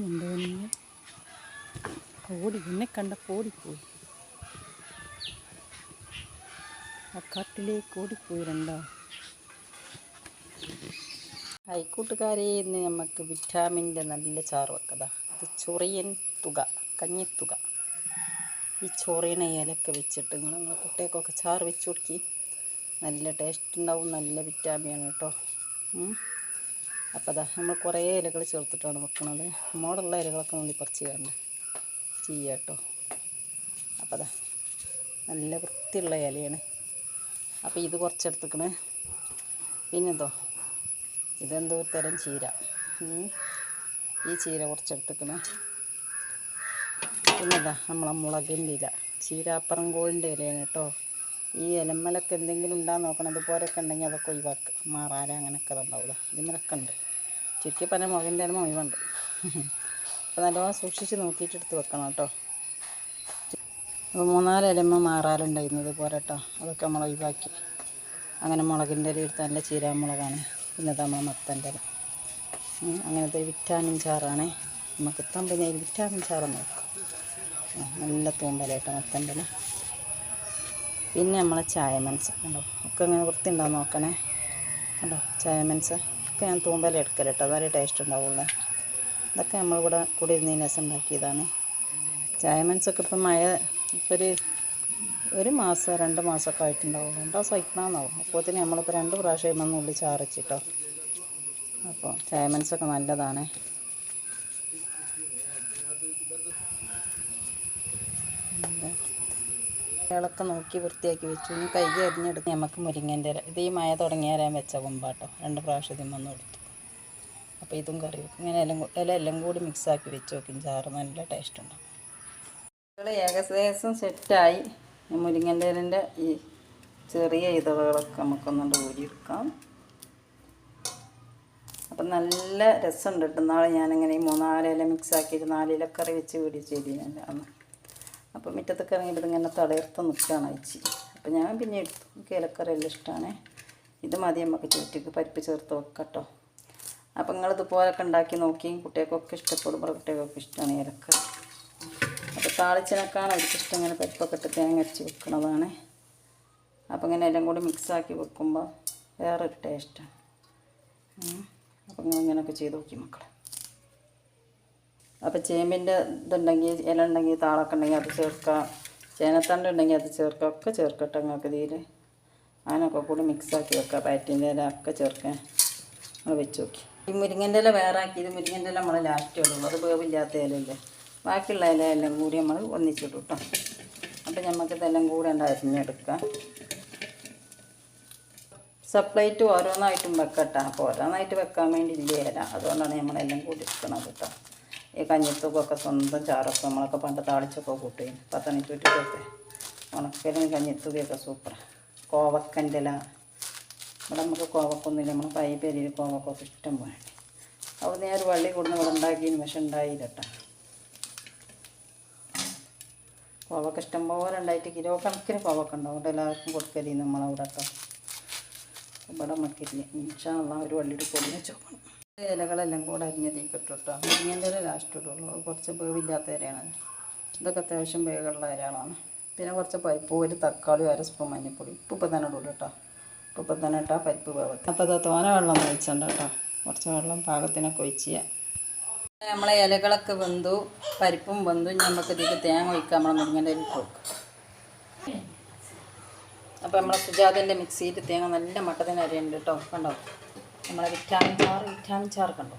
ഓടുന്നുണ്ടോ നിങ്ങൾ? ഓടി എന്നെ കണ്ടപ്പോൾ ഓടിപ്പോയി. ആ കാട്ടിലേക്ക് ഓടിപ്പോയി രണ്ടോ. കൂട്ടുകാരെ, ഇന്ന് നമുക്ക് വിറ്റാമിൻ്റെ നല്ല ചാറ് വെക്കതാ. ഇത് ചൊറിയൻ തുക, കഞ്ഞിത്തുക. ഈ ചൊറിയണ ഇലയൊക്കെ വെച്ചിട്ട് നിങ്ങളെ കുട്ടികൾക്കൊക്കെ ചാറ് വെച്ച് കൊടുക്കി. നല്ല ടേസ്റ്റ് ഉണ്ടാവും, നല്ല വിറ്റാമിനാണ് കേട്ടോ. അപ്പോൾ അതാ നമ്മൾ കുറേ ഇലകൾ ചേർത്തിട്ടാണ് വെക്കുന്നത്. മോടുള്ള ഇലകളൊക്കെ നമ്മൾ പറിച്ച് ചെയ്യുക കേട്ടോ. അപ്പോൾ അതാ നല്ല വൃത്തിയുള്ള ഇലയാണ്. അപ്പോൾ ഇത് കുറച്ചെടുത്തിക്കണേ. പിന്നെന്തോ ഇതെന്തോ ഒരു തരം ചീര. ഈ ചീര കുറച്ചെടുത്തിക്കണേ. പിന്നെന്താ നമ്മളെ മുളകിൻ്റെ ഇല, ചീരാപ്പറം കോഴിൻ്റെ ഇലയാണ് കേട്ടോ. ഈ ഇലമ്മലൊക്കെ എന്തെങ്കിലും ഉണ്ടാകുന്ന നോക്കണം. ഇതുപോലെയൊക്കെ ഉണ്ടെങ്കിൽ അതൊക്കെ ഒഴിവാക്കുക. മാറാല അങ്ങനെയൊക്കെ അതുണ്ടാവുക. ഇതിനൊക്കെ ഉണ്ട്. ചുരുക്കി പറഞ്ഞ മുളകിൻ്റെ ഇല ഒഴിവുണ്ട്. അപ്പോൾ നല്ലോണം സൂക്ഷിച്ച് നോക്കിയിട്ട് എടുത്ത് വെക്കണം കേട്ടോ. അപ്പോൾ 3-4 ഇലമ്മ മാറാലുണ്ടായിരുന്നു ഇതുപോലെ കേട്ടോ. അതൊക്കെ നമ്മൾ ഒഴിവാക്കി. അങ്ങനെ മുളകിൻ്റെ ഇല എടുത്ത് നല്ല ചീരാമുളകാണ്. പിന്നെ നമ്മൾ മത്തൻ്റെ ഇല. അങ്ങനത്തെ ഒരു വിറ്റാമിൻ ചാറാണ് നമുക്ക് പിന്നെ വിറ്റാമിൻ ചാറൊന്ന് വെക്കാം. നല്ല തൂമ്പല കേട്ടോ മത്തൻ്റെ ഇല. പിന്നെ നമ്മളെ ചായമൻസ് കണ്ടോ, ഒക്കെ അങ്ങനെ വൃത്തി ഉണ്ടാവും നോക്കണേ. കണ്ടോ ചായമൻസ് ഒക്കെ ഞാൻ തൂമ്പല എടുക്കല കേട്ടോ. വളരെ ടേസ്റ്റ് ഉണ്ടാവുള്ളൂ. ഇതൊക്കെ നമ്മളിവിടെ കൂടി ഇരുന്നതിന് ദിവസം ഉണ്ടാക്കിയതാണ്. ചായമൻസൊക്കെ ഇപ്പം മഴ ഇപ്പോൾ ഒരു മാസം 2 മാസമൊക്കെ ആയിട്ടുണ്ടാവുള്ളൂ. 2 ദിവസം ആയിക്കണമെന്നാവും. അപ്പോൾ തന്നെ നമ്മളിപ്പോൾ 2 പ്രാവശ്യം ഉള്ളിൽ ചാറച്ചിട്ടോ. അപ്പോൾ ചായമൻസൊക്കെ നല്ലതാണ്. ഇളക്കം നോക്കി വൃത്തിയാക്കി വെച്ചു. ഇനി കൈകി അരിഞ്ഞെടുത്ത് നമുക്ക് മുരിങ്ങൻ്റെ ഇല. ഇത് ഈ മഴ തുടങ്ങിയാൽ വെച്ച കൊമ്പാട്ടോ. 2 പ്രാവശ്യം ഇതിമ്മൊന്നും എടുത്തു. അപ്പോൾ ഇതും കറി വെക്കും. ഇങ്ങനെ എല്ലാം കൂടി മിക്സാക്കി വെച്ച് നോക്കും. ചാറ് നല്ല ടേസ്റ്റ് ഉണ്ടാവും. ഏകദേശം സെറ്റായി. മുരിങ്ങൻ്റെ ഇലൻ്റെ ഈ ചെറിയ ഇതളുകളൊക്കെ നമുക്കൊന്നുകൊണ്ട് ഊരിയെടുക്കാം. അപ്പം നല്ല രസമുണ്ട് കേട്ടോ. നാളെ ഞാനിങ്ങനെ ഈ 3-4 ഇല മിക്സാക്കിയിട്ട് 4 ഇലക്കറി വെച്ച് വീഡിയോ ചെയ്തില്ല അന്ന്. അപ്പോൾ മുറ്റത്തൊക്കെ ഇറങ്ങിയിട്ട് ഇങ്ങനെ തളർത്ത് നിൽക്കുകയാണ് അയച്ച്. അപ്പോൾ ഞാൻ പിന്നെ എടുത്തു. എനിക്ക് ഇലക്കറി എല്ലാം ഇഷ്ടമാണ്. ഇത് മതി നമുക്ക് ചുറ്റിക്ക് പരിപ്പ് ചേർത്ത് വെക്കാം കേട്ടോ. അപ്പോൾ നിങ്ങളിതുപോലൊക്കെ ഉണ്ടാക്കി നോക്കി. കുട്ടികൾക്കൊക്കെ ഇഷ്ടപ്പെടുമ്പോൾ കുട്ടികൾക്കൊക്കെ ഇഷ്ടമാണ് ഇലക്കറി. അപ്പോൾ താളിച്ചിനൊക്കെയാണ് അവർക്ക് ഇഷ്ടം. ഇങ്ങനെ പരിപ്പൊക്കെ ഇട്ട് തേങ്ങ അരച്ച് വെക്കുന്നതാണ്. അപ്പോൾ ഇങ്ങനെ എല്ലാം കൂടി മിക്സാക്കി വെക്കുമ്പോൾ വേറൊരു ടേസ്റ്റാണ്. അപ്പോൾ നിങ്ങൾ ഇങ്ങനെയൊക്കെ ചെയ്ത് നോക്കി മക്കളെ. അപ്പോൾ ചേമ്പിൻ്റെ ഇതുണ്ടെങ്കിൽ ഇല ഉണ്ടെങ്കിൽ താളൊക്കെ ഉണ്ടെങ്കിൽ അത് ചേർക്കാം. ചേനത്തണ്ട് ഉണ്ടെങ്കിൽ അത് ചേർക്കാം. ഒക്കെ ചേർക്കട്ടെ നിങ്ങൾക്ക് ഇതിൽ. അതിനൊക്കെ കൂടി മിക്സാക്കി വെക്കാം. പാറ്റിൻ്റെ ഇല ഒക്കെ ചേർക്കാൻ നമ്മൾ വെച്ച് നോക്കി. ഈ മുരിങ്ങൻ്റെ ഇല വേറെ ആക്കിയത്. മുരിങ്ങൻ്റെ ഇല നമ്മൾ ലാസ്റ്റ് ഇടുള്ളൂ. അത് വേവില്ലാത്ത ഇലയില്ലേ. ബാക്കിയുള്ള ഇല എല്ലാം കൂടി നമ്മൾ ഒന്നിച്ചിട്ടു കേട്ടോ. അപ്പോൾ നമുക്കിതെല്ലാം കൂടെ അരിഞ്ഞെടുക്കാം. സെപ്പറേറ്റ് ഓരോന്നായിട്ടും വെക്കട്ടെ. അപ്പോൾ ഓരോന്നായിട്ട് വെക്കാൻ വേണ്ടി ഇല്ല ഇല. അതുകൊണ്ടാണ് നമ്മളെല്ലാം കൂടി എടുക്കണത് കേട്ടോ. ഈ കഞ്ഞിത്തൂക്കൊക്കെ സ്വന്തം ചാറൊക്കെ നമ്മളൊക്കെ പണ്ട് താളിച്ചൊക്കെ കൂട്ടുകയും പത്തണിച്ചൂറ്റൊക്കെ ഉണക്കലും കഞ്ഞിത്തൂക്കൊക്കെ സൂപ്പറാണ്. കോവക്കൻ്റെ ഇല. ഇവിടെ നമുക്ക് കോവക്കൊന്നുമില്ല. നമ്മൾ പൈപ്പേരിയിൽ കോവക്കൊക്കെ ഇഷ്ടം പോലെ. അവിടെ ഞാൻ ഒരു വള്ളി കൊടുന്ന് ഇവിടെ ഉണ്ടാക്കിയതിന് പക്ഷെ ഉണ്ടായില്ല കേട്ടോ. കോവക്ക ഇഷ്ടം പോലെ ഉണ്ടായിട്ട് കിലോ കണക്കിന് കോവക്ക ഉണ്ടാവും. അവിടെ എല്ലാവർക്കും കൊടുക്കല് നമ്മളവിടെ കേട്ടോ. ഇവിടെ നമുക്കില്ല. ഇൻഷാ അല്ലാഹ് ഒരു വള്ളിയുടെ പൊടി വെച്ച് നോക്കണം. ഇലകളെല്ലാം കൂടെ അരിഞ്ഞതിലേക്ക് ഇട്ടു കേട്ടോ. മുരിങ്ങൻ്റെ ഇല ലാസ്റ്റ് ഇടുള്ളൂ. കുറച്ച് വേവില്ലാത്ത ഇലയാണ്. ഇതൊക്കെ അത്യാവശ്യം വേഗമുള്ള ഇലകളാണ്. പിന്നെ കുറച്ച് പരിപ്പ്, ഒരു തക്കാളി, 1 സ്പൂൺ മഞ്ഞൾപ്പൊടി. ഉപ്പ് തന്നെ ഇടുള്ളൂ കേട്ടോ. ഉപ്പ് തന്നെ ഇട്ടാൽ പരിപ്പ് വേവത്തി. അപ്പോൾ അത് തോന വെള്ളം ഒഴിച്ചുണ്ട് കേട്ടോ. കുറച്ച് വെള്ളം പാകത്തിനൊക്കെ ഒഴിച്ച് ചെയ്യാം. നമ്മളെ ഇലകളൊക്കെ വെന്തു, പരിപ്പും വെന്തു. നമുക്ക് ഇതിലേക്ക് തേങ്ങ ഒഴിക്കാം. നമ്മളെ മുരിങ്ങൻ്റെ ഇല ഇട്ട് വെക്കും. അപ്പോൾ നമ്മളെ സുജാതൻ്റെ മിക്സിയിൽ തേങ്ങ നല്ല മട്ടത്തിന് അരിയുണ്ട് കേട്ടോ. കണ്ടോ നമ്മളെ വിറ്റാമിൻ ചാറ് കണ്ടോ.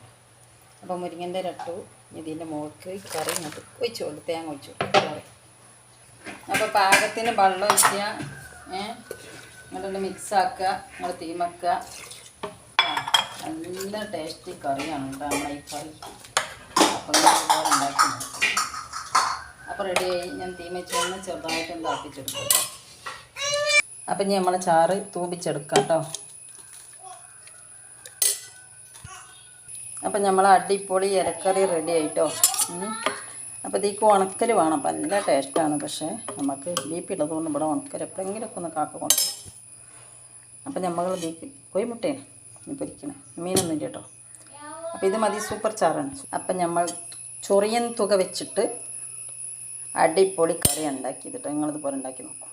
അപ്പോൾ മുരിങ്ങൻ്റെ ഇല ഇട്ടു. ഇതിൻ്റെ മുകൾക്ക് കറി ഇങ്ങോട്ട് ഒഴിച്ചോളൂ. തേങ്ങ ഒഴിച്ചോളൂ കറി. അപ്പോൾ പാകത്തിന് വെള്ളം ഒഴിക്കുക. ഇങ്ങോട്ടൊന്ന് മിക്സാക്കുക. നിങ്ങൾ തീമക്കുക. നല്ല ടേസ്റ്റി കറിയാണ് കേട്ടോ നമ്മളെ ഈ കറി. അപ്പോൾ ഇതുപോലെ ഉണ്ടാക്കി. അപ്പോൾ റെഡിയായി. ഞാൻ തീമച്ചൊന്ന് ചെറുതായിട്ടൊന്ന് തിളപ്പിച്ചെടുക്കും കേട്ടോ. അപ്പം ഇനി നമ്മളെ ചാറ് തൂമ്പിച്ചെടുക്കാം കേട്ടോ. അപ്പം നമ്മൾ അടിപൊളി ഇലക്കറി റെഡി ആയിട്ടോ. അപ്പോൾ ഇതിക്ക് ഉണക്കൽ വേണം. അപ്പം നല്ല ടേസ്റ്റാണ്. പക്ഷേ നമുക്ക് ബീപ്പ് ഉള്ളതുകൊണ്ട് ഇവിടെ ഉണക്കൽ എപ്പോഴെങ്കിലുമൊക്കെ ഒന്ന് കാക്കൊണ്ട്. അപ്പം നമ്മൾ ഇതിക്ക് കോഴിമുട്ടയാണ് പൊരിക്കണം. മീനൊന്നും ഇല്ല കേട്ടോ. അപ്പോൾ ഇത് മതി. സൂപ്പർ ചാറാണ്. അപ്പം നമ്മൾ ചൊറിയൻ തുക വെച്ചിട്ട് അടിപൊളി കറി ഉണ്ടാക്കിയത് കേട്ടോ. നിങ്ങളിതുപോലെ ഉണ്ടാക്കി നോക്കൂ.